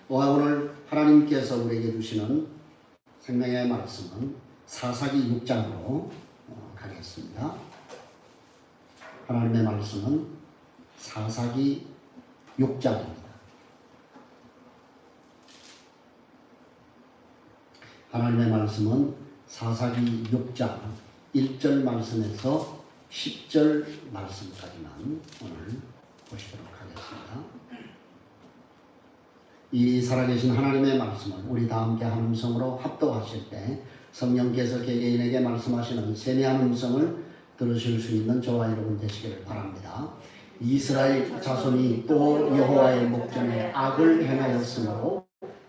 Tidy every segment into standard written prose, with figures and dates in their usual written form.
오늘 하나님께서 우리에게 주시는 생명의 말씀은 사사기 6장으로 가겠습니다. 하나님의 말씀은 사사기 6장입니다. 하나님의 말씀은 사사기 6장 1절 말씀에서 10절 말씀까지만 오늘 보시도록 하겠습니다. 이 살아계신 하나님의 말씀을 우리 다 함께 한 음성으로 합독하실 때 성령께서 개개인에게 말씀하시는 세미한 음성을 들으실 수 있는 저와 여러분 되시기를 바랍니다. 이스라엘 자손이 또 여호와의 목전에 악을 행하였으므로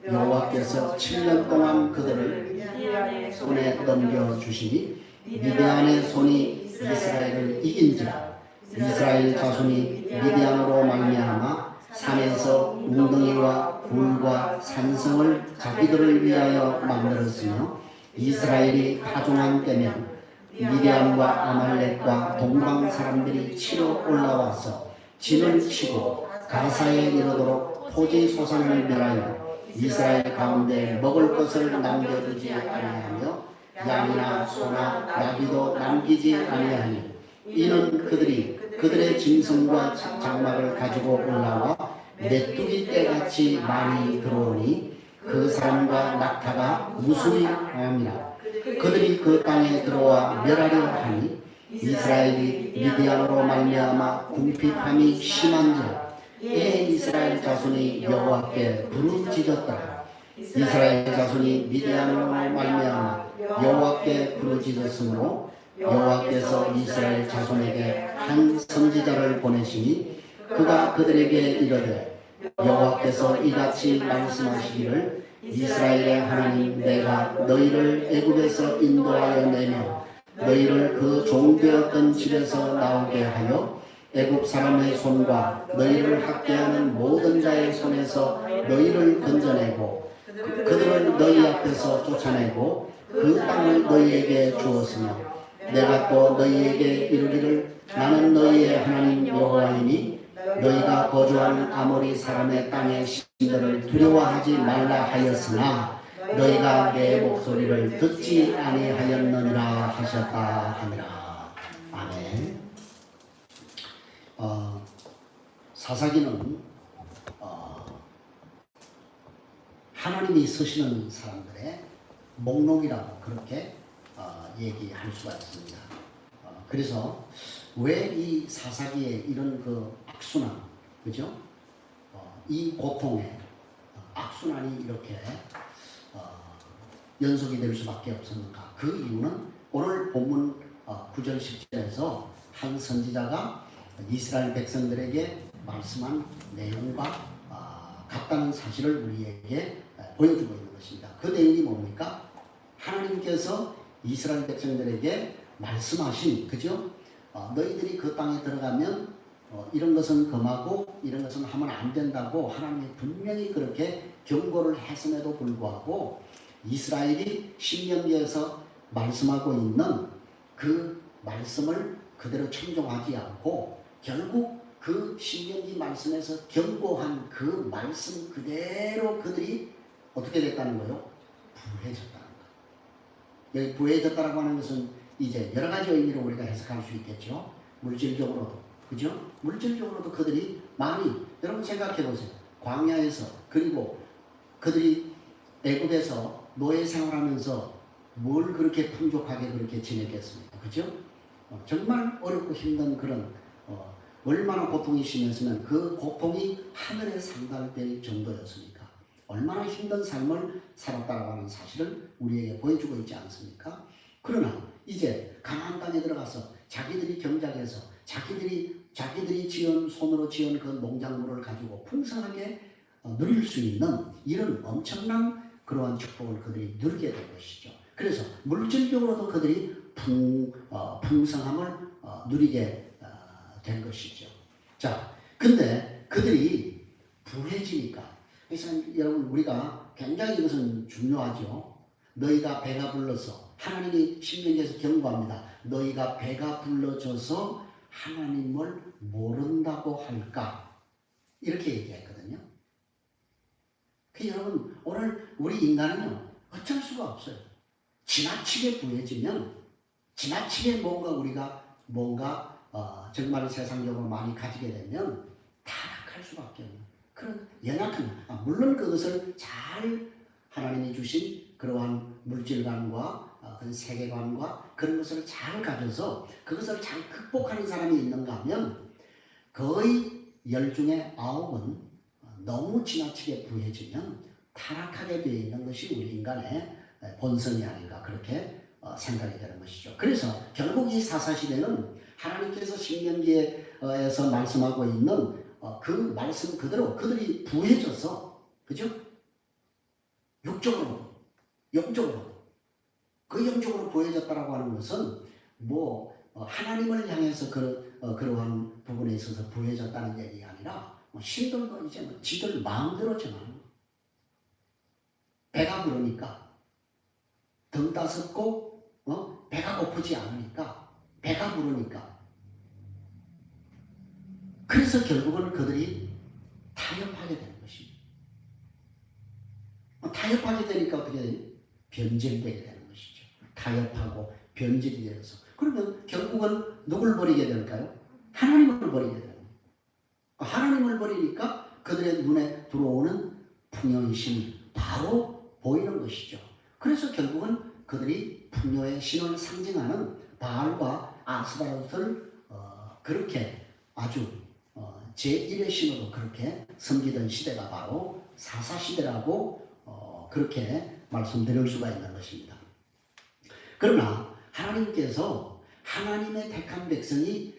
여호와께서 7년 동안 그들을 미디안의 손에 넘겨주시니 미디안의 손이 이스라엘을 이긴지라. 이스라엘 자손이 미디안으로 말미암아 산에서 웅덩이와 굴과 산성을 자기들을 위하여 만들었으며 이스라엘이 하중한 때면 미디안과 아말렉과 동방 사람들이 치러 올라와서 진을 치고 가사에 이르도록 토지 소산을 멸하여 이스라엘 가운데 먹을 것을 남겨두지 아니하며 양이나 소나 나귀도 남기지 아니하니 이는 그들이 그들의 짐승과 장막을 가지고 올라와 메뚜기 떼같이 많이 들어오니 그 사람과 낙타가 무수히 하였느니라. 그들이 그 땅에 들어와 멸하려 하니 이스라엘이 미디안으로 말미암아 궁핍함이 심한지라. 이에 이스라엘 자손이 여호와께 부르짖었더라. 이스라엘 자손이 미디안으로 말미암아 여호와께 부르짖었으므로 여호와께서 이스라엘 자손에게 한 선지자를 보내시니 그가 그들에게 이르되 여호와께서 이같이 말씀하시기를 이스라엘의 하나님 내가 너희를 애굽에서 인도하여 내며 너희를 그 종되었던 집에서 나오게 하여 애굽 사람의 손과 너희를 학대하는 모든 자의 손에서 너희를 건져내고 그들을 너희 앞에서 쫓아내고 그 땅을 너희에게 주었으며 내가 또 너희에게 이르기를 나는 너희의 하나님 여호와이니 너희가 거주하는 아모리 사람의 땅의 신들을 두려워하지 말라 하였으나 너희가 내 목소리를 듣지 아니하였느니라 하셨다 하니라. 아멘. 사사기는 하나님이 쓰시는 사람들의 목록이라고 그렇게 얘기할 수가 있습니다. 그래서 왜 이 사사기에 이런 그 악순환, 그죠? 이 고통에 악순환이 이렇게 연속이 될 수밖에 없었는가? 그 이유는 오늘 본문 9절 10절에서 한 선지자가 이스라엘 백성들에게 말씀한 내용과 같다는 사실을 우리에게 보여주고 있는 것입니다. 그 내용이 뭡니까? 하나님께서 이스라엘 백성들에게 말씀하신, 그죠? 너희들이 그 땅에 들어가면 이런 것은 금하고 이런 것은 하면 안 된다고 하나님이 분명히 그렇게 경고를 했음에도 불구하고 이스라엘이 신명기에서 말씀하고 있는 그 말씀을 그대로 청종하지 않고 결국 그 신명기 말씀에서 경고한 그 말씀 그대로 그들이 어떻게 됐다는 거예요? 부해졌다는 거. 여기 부해졌다라고 하는 것은 이제 여러 가지 의미로 우리가 해석할 수 있겠죠. 물질적으로도, 그죠? 물질적으로도 그들이 많이, 여러분 생각해 보세요. 광야에서, 그리고 그들이 애굽에서 노예 생활하면서 뭘 그렇게 풍족하게 그렇게 지냈겠습니까? 그죠? 정말 어렵고 힘든 그런 얼마나 고통이 심했으면 그 고통이 하늘에 상달될 정도였으니까 얼마나 힘든 삶을 살았다고 하는 사실을 우리에게 보여주고 있지 않습니까? 그러나 이제 가나안 땅에 들어가서 자기들이 경작해서 자기들이 손으로 지은 그 농작물을 가지고 풍성하게 누릴 수 있는 이런 엄청난 그러한 축복을 그들이 누리게 된 것이죠. 그래서 물질적으로도 그들이 풍성함을 누리게 된 것이죠. 자, 근데 그들이 부해지니까, 그래서 여러분 우리가 굉장히 이것은 중요하죠. 너희가 배가 불러서 하나님이 신명기에서 경고합니다. 너희가 배가 불러져서 하나님을 모른다고 할까? 이렇게 얘기했거든요. 여러분 오늘 우리 인간은요 어쩔 수가 없어요. 지나치게 부해지면 지나치게 우리가 정말 세상적으로 많이 가지게 되면 타락할 수밖에 없는 그런 연약한 물론 그것을 잘 하나님이 주신 그러한 물질관과 그런 세계관과 그런 것을 잘 가져서 그것을 잘 극복하는 사람이 있는가 하면 거의 10 중에 9은 너무 지나치게 부해지면 타락하게 되어 있는 것이 우리 인간의 본성이 아닌가 그렇게 생각이 되는 것이죠. 그래서 결국 이 사사시대는 하나님께서 신명기에서 말씀하고 있는 그 말씀 그대로 그들이 부해져서 그죠? 육적으로 영적으로 그 영적으로 부해졌다라고 하는 것은 하나님을 향해서 그러한 부분에 있어서 부해졌다는 얘기가 아니라 신들도 이제 지들 마음대로 정하는 배가 부르니까 등 따숩고 배가 고프지 않으니까 배가 부르니까 그래서 결국은 그들이 타협하게 되는 것입니다. 타협하게 되니까 어떻게 돼요? 변질되게 되는 것이죠. 타협하고 변질이 되어서 그러면 결국은 누굴 버리게 될까요? 하나님을 버리게 되는 거예요. 하나님을 버리니까 그들의 눈에 들어오는 풍요의 신이 바로 보이는 것이죠. 그래서 결국은 그들이 풍요의 신을 상징하는 바알과 아스타롯을 그렇게 아주 제1의 신으로 그렇게 섬기던 시대가 바로 사사시대라고 그렇게 말씀드릴 수가 있는 것입니다. 그러나 하나님께서 하나님의 택한 백성이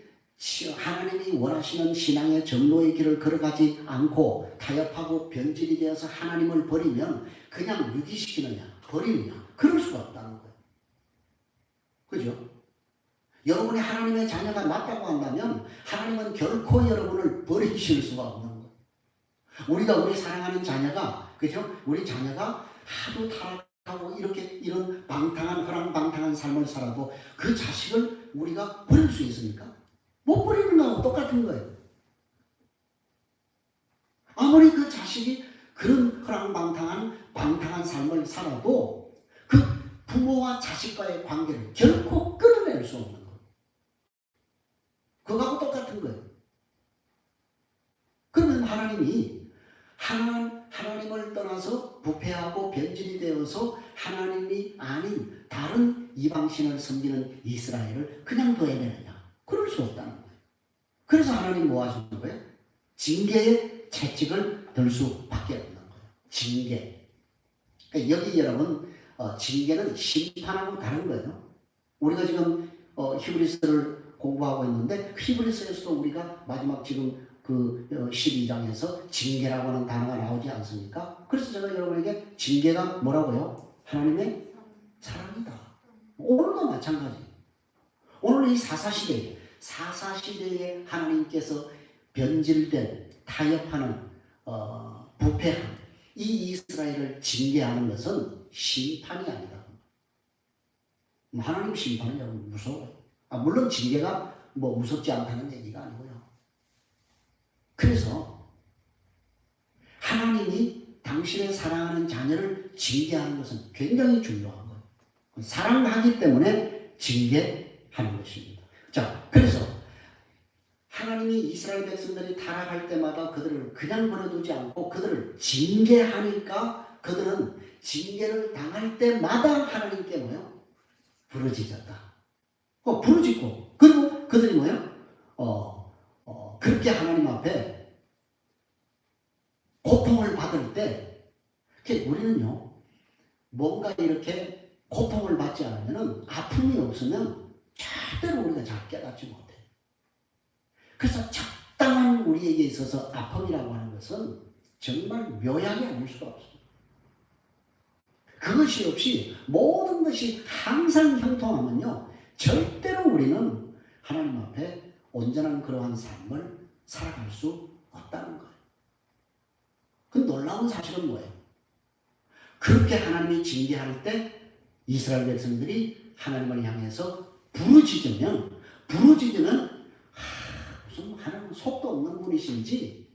하나님이 원하시는 신앙의 정로의 길을 걸어가지 않고 타협하고 변질이 되어서 하나님을 버리면 그냥 유기시키느냐 버리느냐 그럴 수가 없다는 거예요. 그죠? 여러분이 하나님의 자녀가 맞다고 한다면 하나님은 결코 여러분을 버리실 수가 없는 거예요. 우리가 우리 사랑하는 자녀가 그죠? 우리 자녀가 하도 타락하고 이런 허랑방탕한 삶을 살아도 그 자식을 우리가 버릴 수 있습니까? 못 버리는 거하고 똑같은 거예요. 아무리 그 자식이 그런 방탕한 삶을 살아도 그 부모와 자식과의 관계를 결코 끊어낼 수 없는 거예요. 그거하고 똑같은 거예요. 그러면 하나님이 하나님을 떠나서 부패하고 변질이 되어서 하나님이 아닌 다른 이방신을 섬기는 이스라엘을 그냥 둬야되느냐? 그럴 수 없다는 거예요. 그래서 하나님 뭐 하시는 거예요? 징계의 채찍을 들 수밖에 없는 거예요. 징계. 그러니까 여기 여러분 징계는 심판하고 다른 거예요. 우리가 지금 히브리서를 공부하고 있는데 히브리서에서도 우리가 마지막 지금 그 12장에서 징계라고 하는 단어가 나오지 않습니까? 그래서 제가 여러분에게 징계가 뭐라고요? 하나님의 사랑이다. 오늘도 마찬가지. 오늘 이 사사시대에 하나님께서 변질된 타협하는 부패한 이 이스라엘을 징계하는 것은 심판이 아니다. 하나님 심판은 여러분 무서워요. 물론 징계가 무섭지 않다는 얘기가 아니고요. 그래서 하나님이 당신의 사랑하는 자녀를 징계하는 것은 굉장히 중요한 거예요. 사랑하기 때문에 징계하는 것입니다. 자, 그래서 하나님이 이스라엘 백성들이 타락할 때마다 그들을 그냥 보내두지 않고 그들을 징계하니까 그들은 징계를 당할 때마다 하나님께 뭐예요? 부르짖었다. 부르짖고 그리고 그들이 뭐예요? 그렇게 하나님 앞에 고통을 받을 때 우리는요 뭔가 이렇게 고통을 받지 않으면 아픔이 없으면 절대로 우리가 잘 깨닫지 못해. 그래서 적당한 우리에게 있어서 아픔이라고 하는 것은 정말 묘약이 아닐 수가 없어요. 그것이 없이 모든 것이 항상 형통하면요 절대로 우리는 하나님 앞에 온전한 그러한 삶을 살아갈 수 없다는 거예요. 그 놀라운 사실은 뭐예요? 그렇게 하나님이 징계할 때 이스라엘 백성들이 하나님을 향해서 부르짖으면 무슨 하나님 속도 없는 분이신지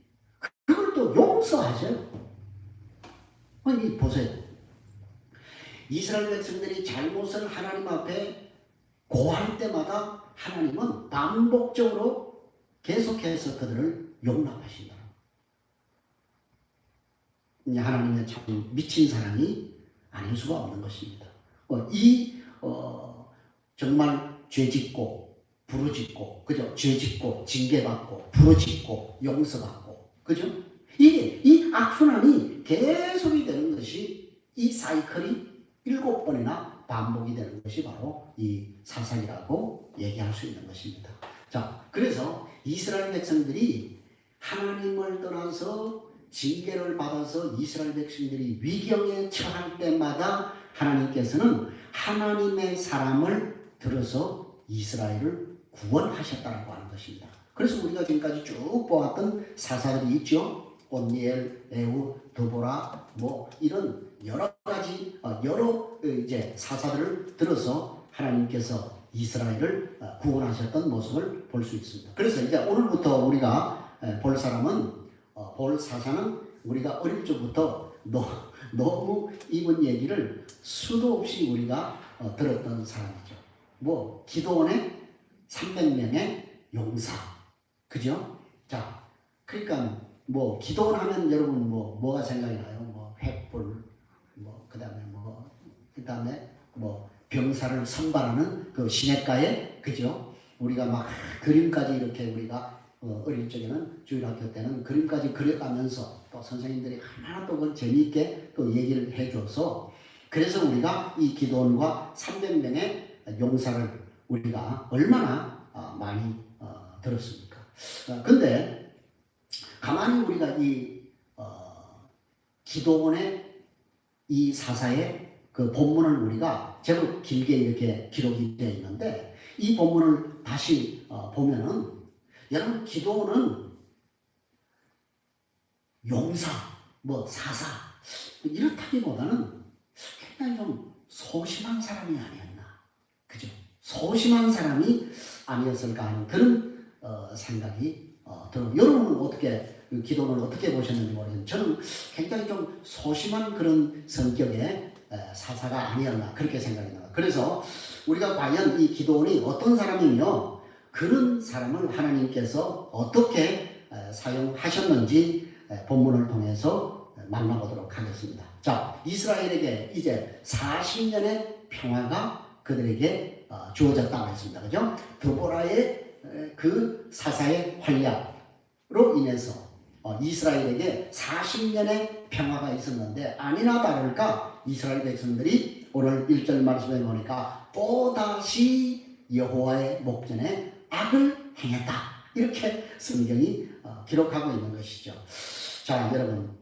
그걸 또 용서하셔요. 아니 보세요. 이스라엘 백성들이 잘못을 하나님 앞에 고할 때마다 하나님은 반복적으로 계속해서 그들을 용납하신다. 하나님의 참 미친 사랑이 아닐 수가 없는 것입니다. 정말 죄짓고 부르짖고 그죠? 죄짓고 징계받고 부르짖고 용서받고 그죠? 이게 이 악순환이 계속이 되는 것이 이 사이클이 7번이나 반복이 되는 것이 바로 이 사사기라고 얘기할 수 있는 것입니다. 자, 그래서 이스라엘 백성들이 하나님을 떠나서 징계를 받아서 이스라엘 백성들이 위경에 처할 때마다 하나님께서는 하나님의 사람을 들어서 이스라엘을 구원하셨다고 하는 것입니다. 그래서 우리가 지금까지 쭉 보았던 사사들이 있죠. 온니엘, 에우, 드보라, 이런 여러 가지 이제 사사들을 들어서 하나님께서 이스라엘을 구원하셨던 모습을 볼 수 있습니다. 그래서 이제 오늘부터 우리가 볼 사사는 우리가 어릴 적부터 너무 이번 얘기를 수도 없이 우리가 들었던 사람이죠. 기도원의 300명의 용사, 그죠? 자, 그러니까 기도원 하면 여러분 뭐가 생각이 나요? 횃불, 그다음에 병사를 선발하는 그 시냇가에, 그죠? 우리가 막 그림까지 이렇게 우리가 어릴 적에는 주일학교 때는 그림까지 그려가면서 또 선생님들이 하나하나 또 그걸 재미있게 또 얘기를 해줘서 그래서 우리가 이 기도원과 300명의 용사를 우리가 얼마나 많이 들었습니까? 근데 가만히 우리가 이 기도원의 이 사사의 그 본문을 우리가 제법 길게 이렇게 기록이 되어 있는데 이 본문을 다시 보면은 여러분 기도원은 용사, 사사 이렇다기보다는 굉장히 좀 소심한 사람이 아니었나, 그죠? 소심한 사람이 아니었을까 하는 그런 생각이 들어요. 여러분은 어떻게 기도원을 어떻게 보셨는지 모르겠는데 저는 굉장히 좀 소심한 그런 성격의 사사가 아니었나 그렇게 생각이 나요. 그래서 우리가 과연 이 기도원이 어떤 사람이며 그런 사람을 하나님께서 어떻게 사용하셨는지 본문을 통해서 만나보도록 하겠습니다. 자, 이스라엘에게 이제 40년의 평화가 그들에게 주어졌다고 했습니다. 그죠? 드보라의 그 사사의 활약으로 인해서 이스라엘에게 40년의 평화가 있었는데 아니나 다를까 이스라엘 백성들이 오늘 1절 말씀에 보니까 또다시 여호와의 목전에 악을 행했다. 이렇게 성경이 기록하고 있는 것이죠. 자, 여러분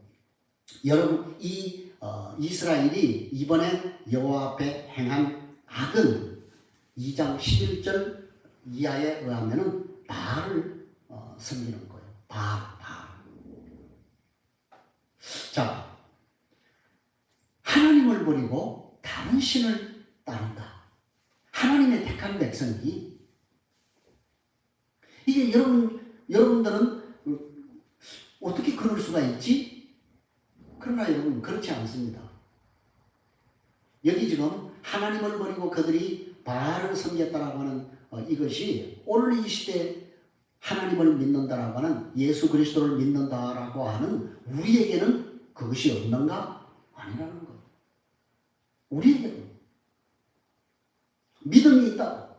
이스라엘이 이번에 여호와 앞에 행한 악은 2장 11절 이하에 의하면은 바알을 섬기는 거예요. 바알. 자, 하나님을 버리고 다른 신을 따른다. 하나님의 택한 백성이 이게 여러분들은 어떻게 그럴 수가 있지? 그러나 여러분 그렇지 않습니다. 여기 지금 하나님을 버리고 그들이 바알을 섬겼다라고 하는 이것이 오늘 이 시대에 하나님을 믿는다라고 하는 예수 그리스도를 믿는다라고 하는 우리에게는 그것이 없는가? 아니라는 거예요. 우리에게는 믿음이 있다고,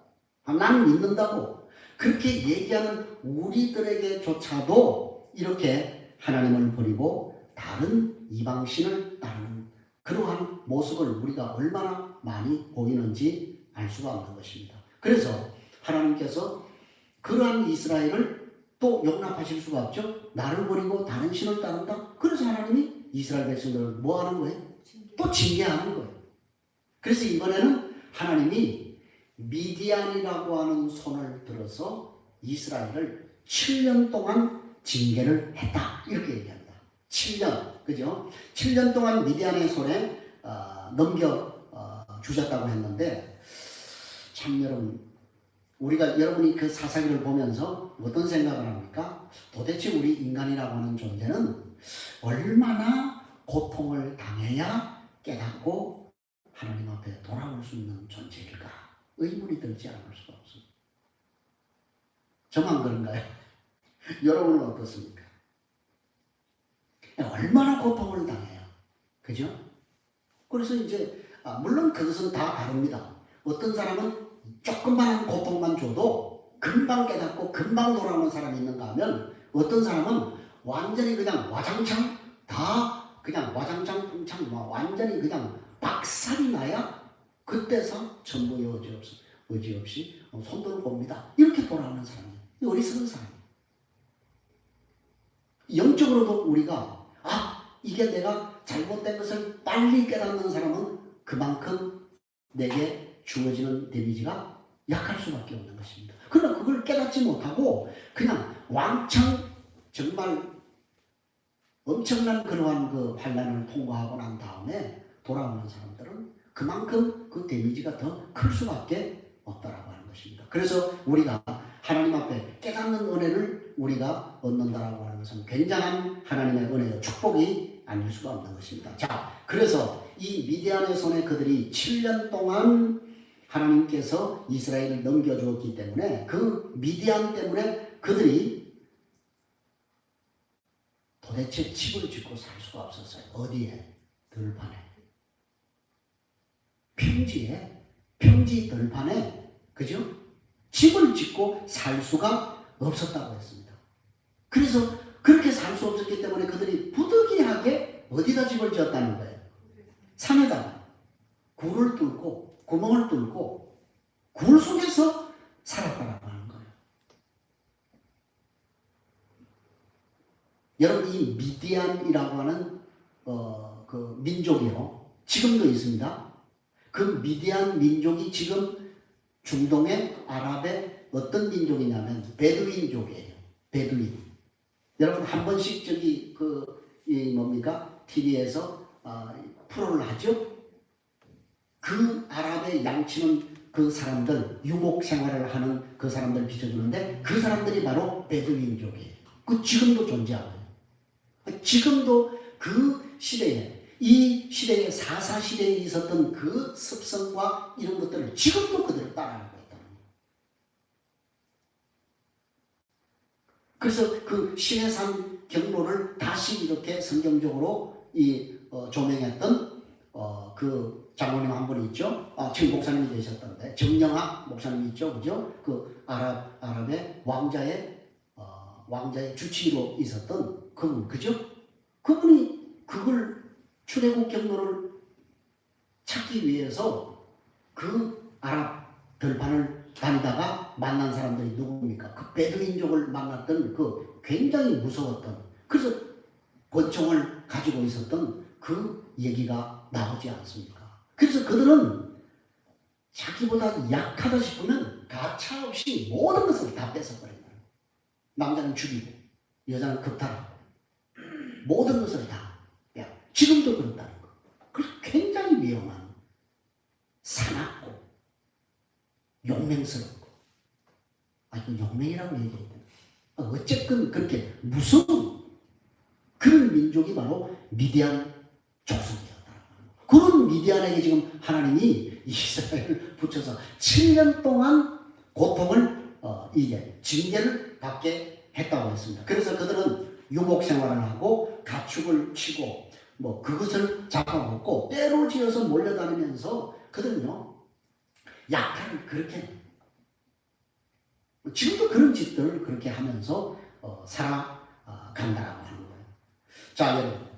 나는 믿는다고 그렇게 얘기하는 우리들에게조차도 이렇게 하나님을 버리고 다른 이방신을 따르는 그러한 모습을 우리가 얼마나 많이 보이는지 알 수가 없는 것입니다. 그래서 하나님께서 그러한 이스라엘을 또 용납하실 수가 없죠. 나를 버리고 다른 신을 따른다. 그래서 하나님이 이스라엘 백성들을 뭐 하는 거예요? 또 징계하는 거예요. 그래서 이번에는 하나님이 미디안이라고 하는 손을 들어서 이스라엘을 7년 동안 징계를 했다. 이렇게 얘기합니다. 7년, 그죠? 7년 동안 미디안의 손에 넘겨 주셨다고 했는데 참 여러분이 그 사사기를 보면서 어떤 생각을 합니까? 도대체 우리 인간이라고 하는 존재는 얼마나 고통을 당해야 깨닫고 하나님 앞에 돌아올 수 있는 존재일까? 의문이 들지 않을 수가 없습니다. 저만 그런가요? 여러분은 어떻습니까? 얼마나 고통을 당해요. 그죠? 그래서 이제 물론 그것은 다 다릅니다. 어떤 사람은 조금만 고통만 줘도 금방 깨닫고 금방 돌아오는 사람이 있는가 하면 어떤 사람은 완전히 그냥 와장창 다 그냥 와장창 풍창 완전히 그냥 박살이 나야 그때서 전부 의지 없이 손들어 봅니다. 이렇게 돌아오는 사람이에요. 어리석은 사람이에요. 영적으로도 우리가 이게 내가 잘못된 것을 빨리 깨닫는 사람은 그만큼 내게 주어지는 데미지가 약할 수밖에 없는 것입니다. 그러나 그걸 깨닫지 못하고 그냥 왕창 정말 엄청난 그러한 그 환난을 통과하고 난 다음에 돌아오는 사람들은 그만큼 그 데미지가 더 클 수밖에 없다라고 하는 것입니다. 그래서 우리가 하나님 앞에 깨닫는 은혜를 우리가 얻는다라고 하는 것은 굉장한 하나님의 은혜의 축복이 아닐 수가 없는 것입니다. 자, 그래서 이 미디안의 손에 그들이 7년 동안 하나님께서 이스라엘을 넘겨주었기 때문에 그 미디안 때문에 그들이 도대체 집을 짓고 살 수가 없었어요. 어디에? 들판에. 평지 들판에, 그죠? 집을 짓고 살 수가 없었다고 했습니다. 그래서 그렇게 살 수 없었기 때문에 그들이 부득이하게 어디다 집을 지었다는 거예요? 산에다가 굴을 뚫고 구멍을 뚫고 굴 속에서 살았다라고 하는 거예요. 여러분, 이 미디안이라고 하는 그 민족이요, 지금도 있습니다. 그 미디안 민족이 지금 중동의 아랍의 어떤 민족이냐면 베두인족이에요. 베두인. 여러분 한 번씩 저기 TV에서 프로를 하죠. 그 아랍의 양치는 그 사람들, 유목 생활을 하는 그 사람들 비춰주는데 그 사람들이 바로 베두인족이에요. 그 지금도 존재하고요. 지금도 그 시대에, 이 시대에 사사 시대에 있었던 그 습성과 이런 것들을 지금도 그대로 따라하고 있다는 거예요. 그래서 그 시내산 경로를 다시 이렇게 성경적으로 조명했던 그 장로님 한 분 있죠. 지금 목사님이 되셨던데 정영학 목사님 있죠, 그죠? 그 아랍의 왕자의 주치의로 있었던 그분, 그죠? 그분이 그걸 출애굽 경로를 찾기 위해서 그 아랍 들판을 다니다가 만난 사람들이 누굽니까? 그 베두인족을 만났던 그 굉장히 무서웠던, 그래서 권총을 가지고 있었던 그 얘기가 나오지 않습니까? 그래서 그들은 자기보다 약하다 싶으면 가차없이 모든 것을 다 뺏어버린다. 남자는 죽이고 여자는 겁탈하고 모든 것을 다. 지금도 그렇다는 거. 그래서 굉장히 위험한, 사납고 용맹스럽고, 이거 용맹이라고 얘기해야 되나? 어쨌든 그렇게 무서운 그런 민족이 바로 미디안 족속이었다. 그런 미디안에게 지금 하나님이 이스라엘을 붙여서 7년 동안 고통을 징계를 받게 했다고 했습니다. 그래서 그들은 유목 생활을 하고 가축을 치고 그것을 잡아먹고 때로 지어서 몰려다니면서 그들은요 약탈을 그렇게, 지금도 그런 짓들을 그렇게 하면서 살아간다라고 하는 거예요. 자, 여러분,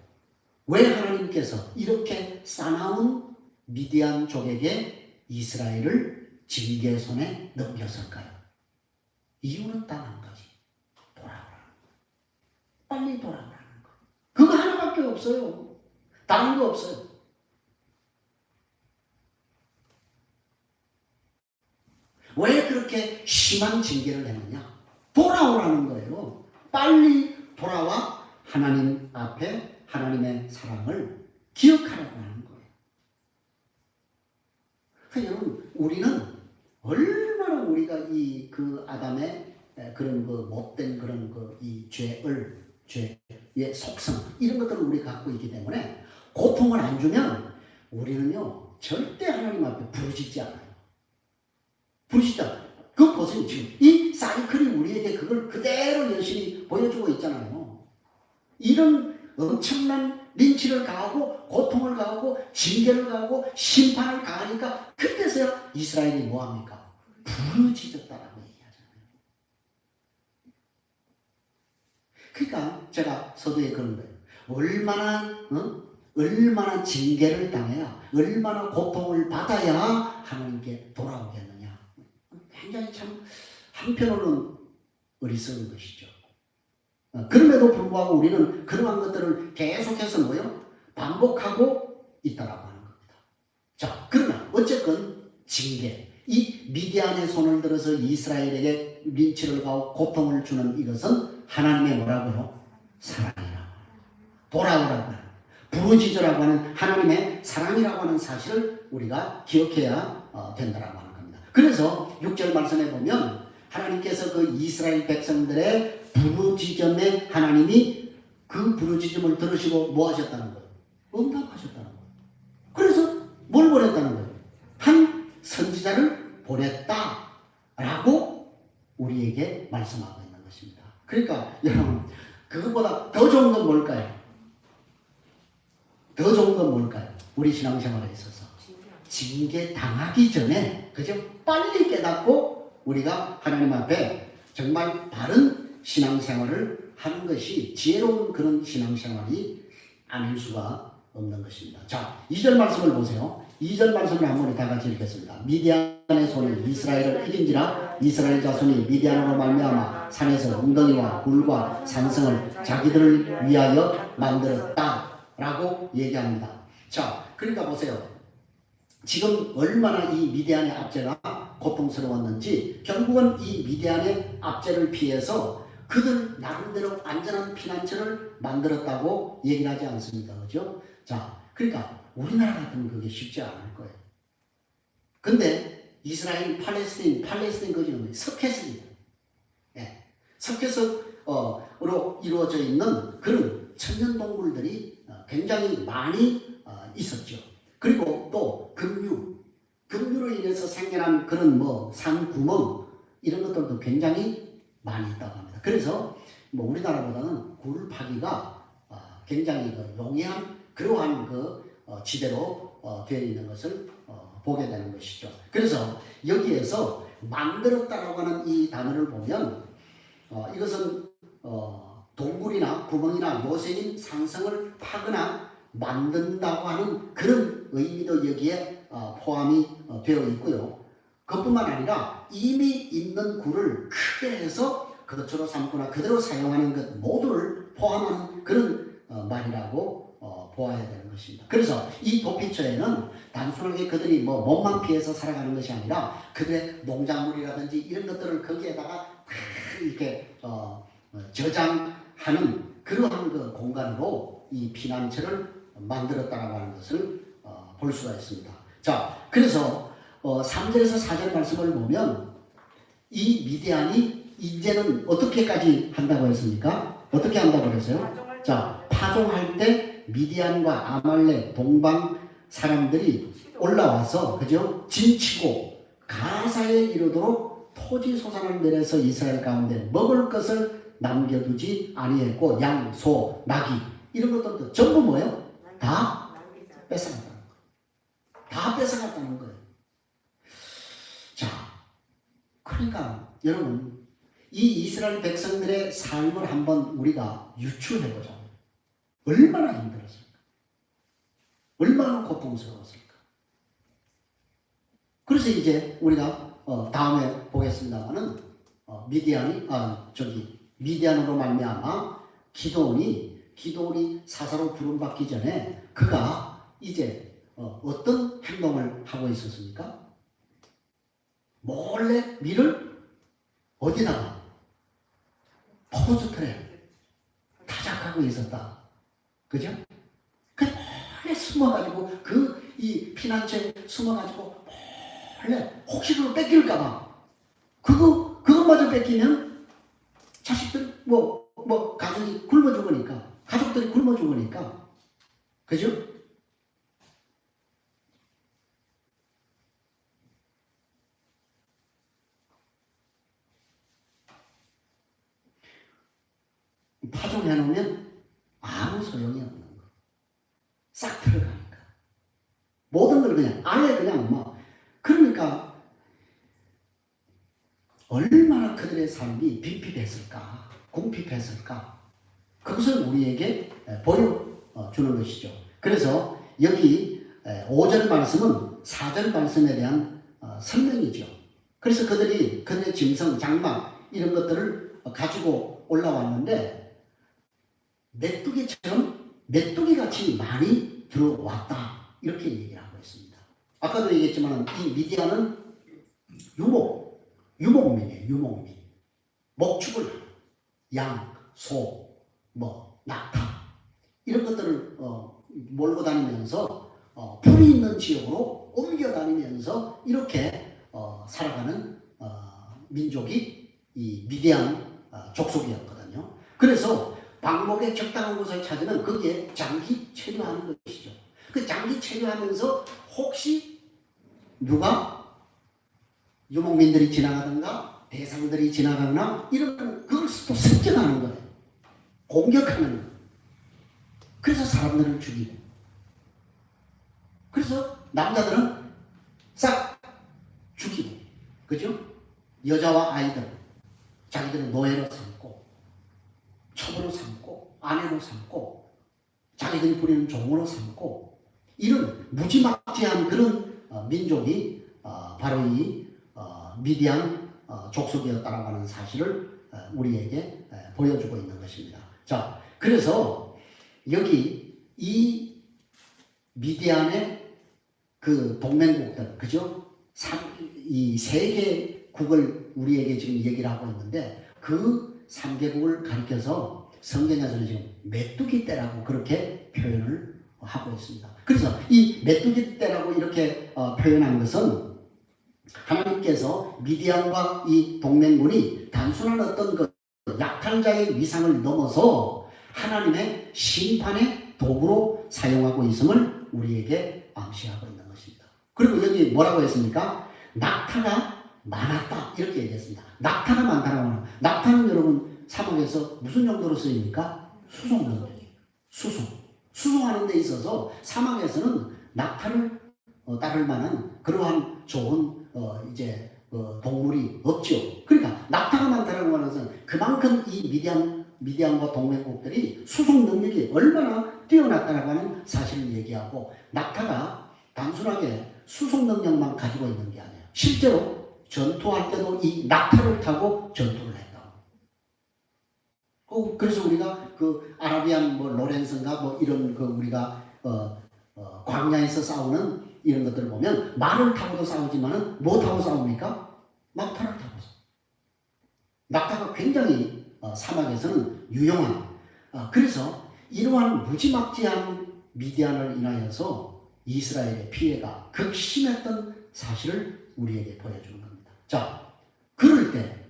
왜 하나님께서 이렇게 싸나운 미디안족에게 이스라엘을 징계 손에 넘겼을까요? 이유는 단 한 가지. 돌아오라는 거. 빨리 돌아오라는 거. 그거 하나밖에 없어요. 다른 거 없어요. 왜 그렇게 심한 징계를 했느냐? 돌아오라는 거예요. 빨리 돌아와 하나님 앞에 하나님의 사랑을 기억하라고 하는 거예요. 그러니까 여러분, 우리는 얼마나 우리가 그 아담의 그런 그 못된 그런 이 죄의 속성, 이런 것들을 우리가 갖고 있기 때문에 고통을 안 주면 우리는요 절대 하나님 앞에 부르짖지 않아요. 부르짖지 않아요. 그거 보세요. 지금 이 사이클이 우리에게 그걸 그대로 열심히 보여주고 있잖아요. 이런 엄청난 린치를 가하고 고통을 가하고 징계를 가하고 심판을 가하니까 그때서야 이스라엘이 뭐합니까? 부르짖었다라고 얘기하잖아요. 그러니까 제가 서두에 그런 거예요. 얼마나 징계를 당해야, 얼마나 고통을 받아야 하나님께 돌아오겠느냐. 굉장히 참 한편으로는 어리석은 것이죠. 그럼에도 불구하고 우리는 그러한 것들을 계속해서 뭐요? 반복하고 있다라고 하는 겁니다. 자, 그러나 어쨌건 징계, 이 미디안의 손을 들어서 이스라엘에게 린치를 가하고 고통을 주는 이것은 하나님의 뭐라고요? 사랑이라고 돌아오라고 하는, 부르짖으라고 하는 하나님의 사랑이라고 하는 사실을 우리가 기억해야 된다라고 하는 겁니다. 그래서 6절 말씀에 보면 하나님께서 그 이스라엘 백성들의 부르짖음에 하나님이 그 부르짖음을 들으시고 뭐 하셨다는 거예요? 응답하셨다는 거예요. 그래서 뭘 보냈다는 거예요? 한 선지자를 보냈다라고 우리에게 말씀하고 있는 것입니다. 그러니까 여러분, 그것보다 더 좋은 건 뭘까요? 더 좋은 건 뭘까요? 우리 신앙생활에 있어서 징계 당하기 전에 그저 빨리 깨닫고 우리가 하나님 앞에 정말 바른 신앙생활을 하는 것이 지혜로운 그런 신앙생활이 아닐 수가 없는 것입니다. 자, 2절 말씀을 보세요. 2절 말씀을 한번 다 같이 읽겠습니다. 미디안의 손이 이스라엘을 이긴지라 이스라엘 자손이 미디안으로 말미암아 산에서 웅덩이와 굴과 산성을 자기들을 위하여 만들었다라고 얘기합니다. 자, 그러니까 보세요. 지금 얼마나 이 미디안의 압제가 고통스러웠는지 결국은 이 미디안의 압제를 피해서 그들 나름대로 안전한 피난처를 만들었다고 얘기를 하지 않습니까? 그죠? 자, 그러니까 우리나라 같으면 그게 쉽지 않을 거예요. 근데 이스라엘, 팔레스틴 거지는 서켓입니다. 예. 서켓으로 이루어져 있는 그런 천연동물들이 굉장히 많이 있었죠. 그리고 또 급류로 인해서 생겨난 그런 산구멍 이런 것들도 굉장히 많이 있다고 합니다. 그래서 우리나라보다는 굴 파기가 굉장히 용이한 그러한 지대로 되어 있는 것을 보게 되는 것이죠. 그래서 여기에서 만들었다라고 하는 이 단어를 보면 이것은 동굴이나 구멍이나 요새인 산성을 파거나 만든다고 하는 그런 의미도 여기에 포함이 되어 있고요. 그뿐만 아니라 이미 있는 굴을 크게 해서 거처로 삼거나 그대로 사용하는 것 모두를 포함하는 그런 말이라고 보아야 되는 것입니다. 그래서 이 도피처에는 단순하게 그들이 몸만 피해서 살아가는 것이 아니라 그들의 농작물이라든지 이런 것들을 거기에다가 이렇게 저장하는 그러한 그 공간으로 이 피난처를 만들었다라고 하는 것을 볼 수가 있습니다. 자, 그래서 3절에서 4절 말씀을 보면 이 미디안이 이제는 어떻게까지 한다고 했습니까? 어떻게 한다고 그랬어요? 자, 파종할 때 미디안과 아말렉 동방 사람들이 올라와서 그죠? 진치고 가사에 이르도록 토지 소산을 멸해서 이스라엘 가운데 먹을 것을 남겨두지 아니했고 양, 소, 나귀 이런 것들도 전부 뭐예요? 다 뺏어갔다는 거예요. 다 뺏어갔다는 거예요. 자, 그러니까 여러분 이 이스라엘 백성들의 삶을 한번 우리가 유추해보자고요. 얼마나 힘들었을까? 얼마나 고통스러웠을까? 그래서 이제 우리가 다음에 보겠습니다만은 미디안으로 말미암아 기드온이 사사로 부름받기 전에 그가 이제 어떤 행동을 하고 있었습니까? 몰래 밀을 어디다가 포즈트에 타작하고 있었다. 그죠? 그 몰래 숨어가지고 이 피난처에 숨어가지고 몰래 혹시 그거 뺏길까봐 그것마저 뺏기면 자식들 가족이 굶어 죽으니까 가족들이 굶어 죽으니까 그죠? 파종해 놓으면 아무 소용이 없는 거. 싹 들어가니까. 모든 걸 그냥 아예 그냥 막. 그러니까 얼마나 그들의 삶이 빈핍했을까, 궁핍했을까. 그것을 우리에게 보여주는 것이죠. 그래서 여기 5절 말씀은 4절 말씀에 대한 설명이죠. 그래서 그들의 짐승, 장막 이런 것들을 가지고 올라왔는데 메뚜기처럼 메뚜기같이 많이 들어왔다. 이렇게 얘기를 하고 있습니다. 아까도 얘기했지만 이 미디안은 유목민이에요. 유목민. 목축을 양, 소, 낙타 이런 것들을 몰고 다니면서 풀이 있는 지역으로 옮겨 다니면서 이렇게 살아가는 민족이 이 미디안 족속이었거든요. 그래서 방목에 적당한 곳을 찾으면 거기에 장기 체류하는 것이죠. 그 장기 체류하면서 혹시 누가 유목민들이 지나가든가 대상들이 지나가거나 이러면 그걸 또 습격하는 거예요. 공격하는 거예요. 그래서 사람들을 죽이고, 그래서 남자들은 싹 죽이고, 그죠? 여자와 아이들 자기들은 노예로 삼고 처부로 삼고 아내로 삼고 자기들이 부리는 종으로 삼고, 이런 무지막지한 그런 민족이 바로 이 미디안 족속이었다라고 하는 사실을 우리에게 보여주고 있는 것입니다. 자, 그래서 여기 이 미디안의 그 동맹국들, 그죠? 이 세 개국을 우리에게 지금 얘기를 하고 있는데 그 3개국을 가리켜서 성경에서는 지금 메뚜기 떼라고 그렇게 표현을 하고 있습니다. 그래서 이 메뚜기 떼라고 이렇게 표현한 것은 하나님께서 미디안과 이 동맹군이 단순한 어떤 그 약한 자의 위상을 넘어서 하나님의 심판의 도구로 사용하고 있음을 우리에게 암시하고 있는 것입니다. 그리고 여기 뭐라고 했습니까? 낙타가 많았다 이렇게 얘기했습니다. 낙타가 많다라고 하는, 낙타는 여러분 사막에서 무슨 용도로 쓰입니까? 수송용. 수송하는 데 있어서 사막에서는 낙타를 따를 만한 그러한 좋은 동물이 없죠. 그러니까 낙타가 많다라고 하는 것은 그만큼 이 미디안과 동맹국들이 수송 능력이 얼마나 뛰어났다라고 하는 사실을 얘기하고, 낙타가 단순하게 수송 능력만 가지고 있는 게 아니에요. 실제로 전투할 때도 이 낙타를 타고 전투를 했다고. 그래서 우리가 그 아라비안 로렌스인가 이런 우리가 광야에서 싸우는 이런 것들을 보면 말을 타고도 싸우지만은 뭐 타고 싸웁니까? 낙타를 타고 싸워. 낙타가 굉장히 사막에서는 유용한. 그래서 이러한 무지막지한 미디안을 인하여서 이스라엘의 피해가 극심했던 사실을 우리에게 보여주는 겁니다. 자, 그럴 때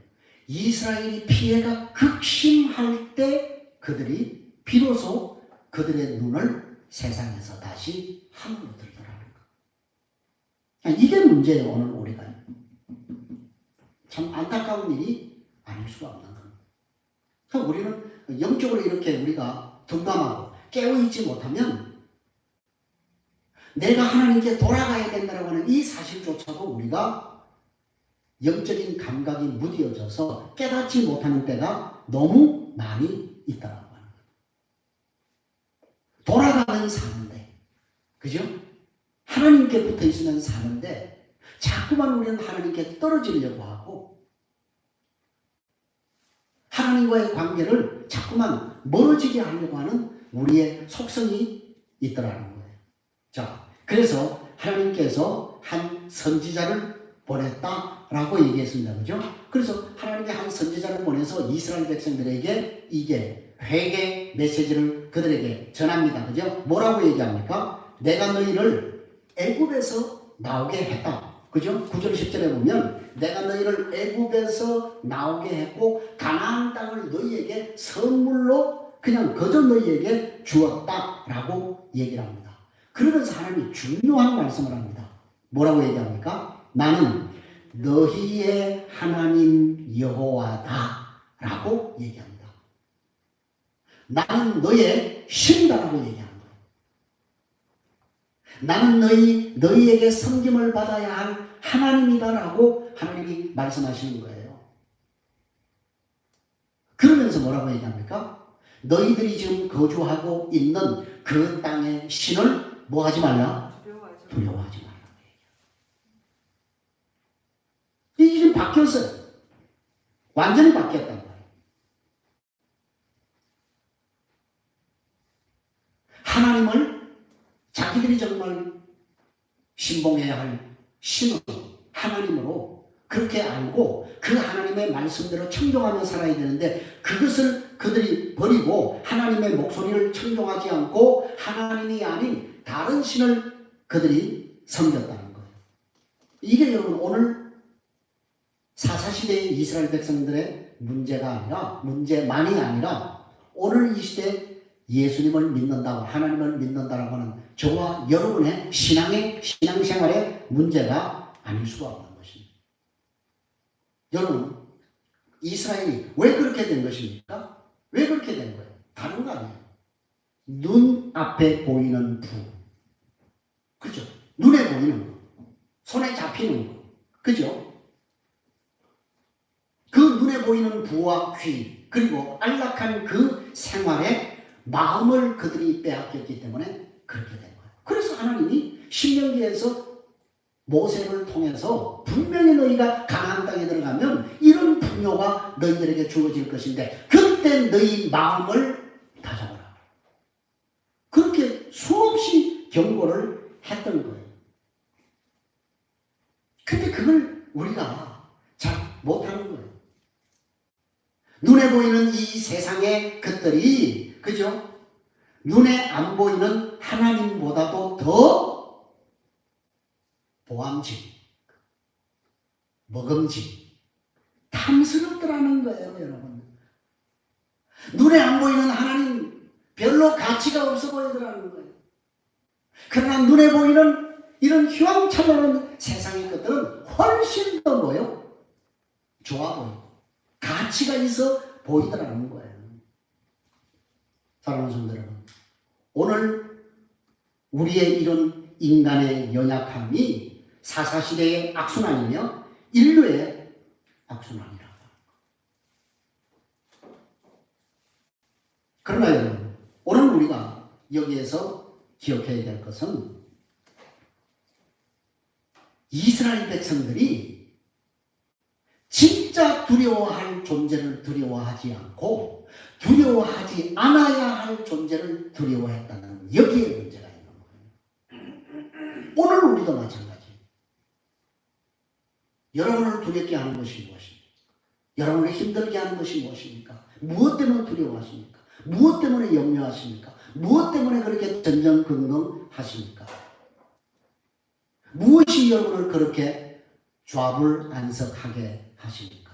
이스라엘이 피해가 극심할 때 그들이 비로소 그들의 눈을 세상에서 다시 하늘로 들더라는 것. 이게 문제예요. 오늘 우리가 참 안타까운 일이 아닐 수가 없는 겁니다. 그러니까 우리는 영적으로 이렇게 우리가 둔감하고 깨어있지 못하면 내가 하나님께 돌아가야 된다고 하는 이 사실조차도 우리가 영적인 감각이 무뎌져서 깨닫지 못하는 때가 너무 많이 있다라고 하는 거예요. 돌아가면 사는데, 그죠? 하나님께 붙어 있으면 사는데 자꾸만 우리는 하나님께 떨어지려고 하고 하나님과의 관계를 자꾸만 멀어지게 하려고 하는 우리의 속성이 있더라는 거예요. 자, 그래서 하나님께서 한 선지자를 보냈다라고 얘기했습니다. 그죠? 그래서 하나님께 한 선지자를 보내서 이스라엘 백성들에게 이게 회개 메시지를 그들에게 전합니다. 그죠? 뭐라고 얘기합니까? 내가 너희를 애굽에서 나오게 했다. 그죠? 9절 10절에 보면 내가 너희를 애굽에서 나오게 했고 가나안 땅을 너희에게 선물로 그냥 그저 너희에게 주었다라고 얘기를 합니다. 그러면서 하나님이 중요한 말씀을 합니다. 뭐라고 얘기합니까? 나는 너희의 하나님 여호와다 라고 얘기합니다. 나는 너의 신이다라고 얘기하는 거예요. 나는 너희에게 섬김을 받아야 할 하나님이다라고 하나님이 말씀하시는 거예요. 그러면서 뭐라고 얘기합니까? 너희들이 지금 거주하고 있는 그 땅의 신을 뭐 하지 말라? 두려워하지 말라. 이게 지금 바뀌었어요. 완전히 바뀌었단 말이에요. 하나님을 자기들이 정말 신봉해야 할 신은 하나님으로 그렇게 알고 그 하나님의 말씀대로 청종하며 살아야 되는데 그것을 그들이 버리고 하나님의 목소리를 청종하지 않고 하나님이 아닌 다른 신을 그들이 섬겼다는 거예요. 이게 여러분 오늘 사사시대의 이스라엘 백성들의 문제만이 아니라 오늘 이 시대 예수님을 믿는다고 하나님을 믿는다라고 하는 저와 여러분의 신앙생활의 문제가 아닐 수가 없는 것입니다. 여러분 이스라엘이 왜 그렇게 된 것입니까? 왜 그렇게 된 거예요? 다른 거 아니에요. 눈앞에 보이는 부. 그죠? 눈에 보이는 거. 손에 잡히는 거. 그죠? 그 눈에 보이는 부와 귀 그리고 안락한 그 생활에 마음을 그들이 빼앗겼기 때문에 그렇게 된 거예요. 그래서 하나님이 신명기에서 모세를 통해서 분명히 너희가 가나안 땅에 들어가면 이런 풍요가 너희들에게 주어질 것인데 그때 너희 마음을 다잡아라. 그렇게 수없이 경고를 했던 거예요. 근데 그걸 우리가 잘 못하는 거예요. 눈에 보이는 이 세상의 것들이 그죠? 눈에 안 보이는 하나님보다도 더 보암직, 먹음직, 탐스럽더라는 거예요, 여러분. 눈에 안 보이는 하나님 별로 가치가 없어 보이더라는 거예요. 그러나 눈에 보이는 이런 휘황찬란한 세상의 것들은 훨씬 더 뭐요? 좋아 보이고 가치가 있어 보이더라는 거예요. 사랑하는 성도 여러분, 오늘 우리의 이런 인간의 연약함이 사사시대의 악순환이며 인류의 악순환이라. 그러나 여러분, 오늘 우리가 여기에서 기억해야 될 것은 이스라엘 백성들이 진짜 두려워할 존재를 두려워하지 않고 두려워하지 않아야 할 존재를 두려워했다는 여기에 문제가 있는 거예요. 오늘 우리도 마찬가지예요. 여러분을 두렵게 하는 것이 무엇입니까? 여러분을 힘들게 하는 것이 무엇입니까? 무엇 때문에 두려워하십니까? 무엇 때문에 염려하십니까? 무엇 때문에 그렇게 전전긍긍하십니까? 무엇이 여러분을 그렇게 좌불안석하게 하십니까?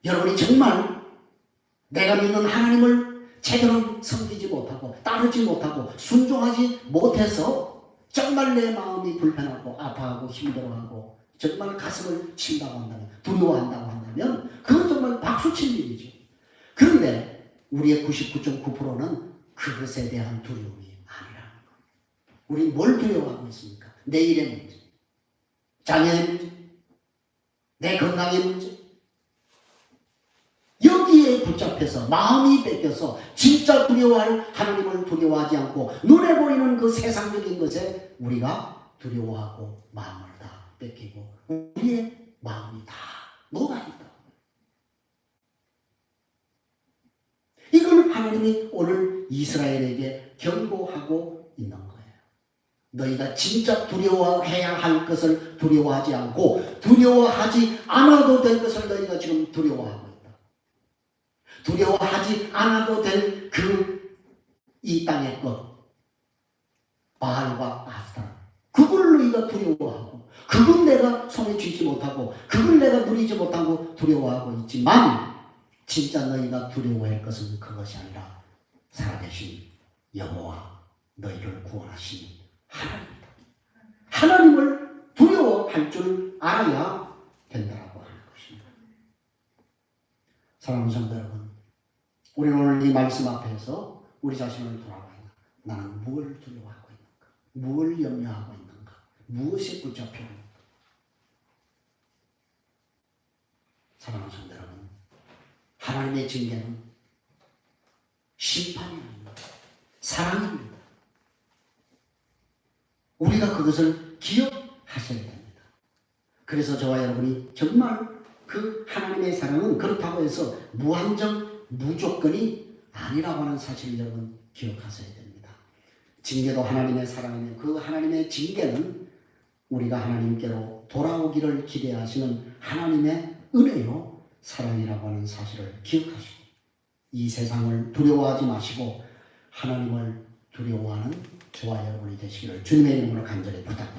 여러분이 정말 내가 믿는 하나님을 제대로 섬기지 못하고 따르지 못하고 순종하지 못해서 정말 내 마음이 불편하고 아파하고 힘들어하고 정말 가슴을 친다고 한다면 두려워한다고 한다면 그건 정말 박수칠 일이죠. 그런데 우리의 99.9%는 그것에 대한 두려움이 아니라는 거예요. 우리는 뭘 두려워하고 있습니까? 내일의 문제, 장애의 문제, 내 건강의 문제, 여기에 붙잡혀서 마음이 뺏겨서 진짜 두려워할 하나님을 두려워하지 않고 눈에 보이는 그 세상적인 것에 우리가 두려워하고 마음을 다 뺏기고 우리의 마음이 다 녹아있다. 이걸 하나님이 오늘 이스라엘에게 경고하고 있는 거예요. 너희가 진짜 두려워해야 할 것을 두려워하지 않고 두려워하지 않아도 될 것을 너희가 지금 두려워하고 두려워하지 않아도 될 이 땅의 것 바알과 아스타라 그걸 너희가 두려워하고 그건 내가 손에 쥐지 못하고 그걸 내가 누리지 못하고 두려워하고 있지만 진짜 너희가 두려워할 것은 그것이 아니라 살아계신 여호와 너희를 구원하신 하나님이다. 하나님을 두려워할 줄 알아야 된다라고 하는 것입니다. 사랑하는 성도 여러분, 우리는 오늘 이 말씀 앞에서 우리 자신을 돌아봐야 나는 무엇을 두려워하고 있는가? 무엇을 염려하고 있는가? 무엇에 붙잡혀 있는가? 사랑하는 성도 여러분, 하나님의 징계는 심판이 아닙니다. 사랑입니다. 우리가 그것을 기억하셔야 됩니다. 그래서 저와 여러분이 정말 그 하나님의 사랑은 그렇다고 해서 무한정 무조건이 아니라고 하는 사실을 여러분 기억하셔야 됩니다. 징계도 하나님의 사랑이며 그 하나님의 징계는 우리가 하나님께로 돌아오기를 기대하시는 하나님의 은혜요 사랑이라고 하는 사실을 기억하시고 이 세상을 두려워하지 마시고 하나님을 두려워하는 저와 여러분이 되시기를 주님의 이름으로 간절히 부탁드립니다.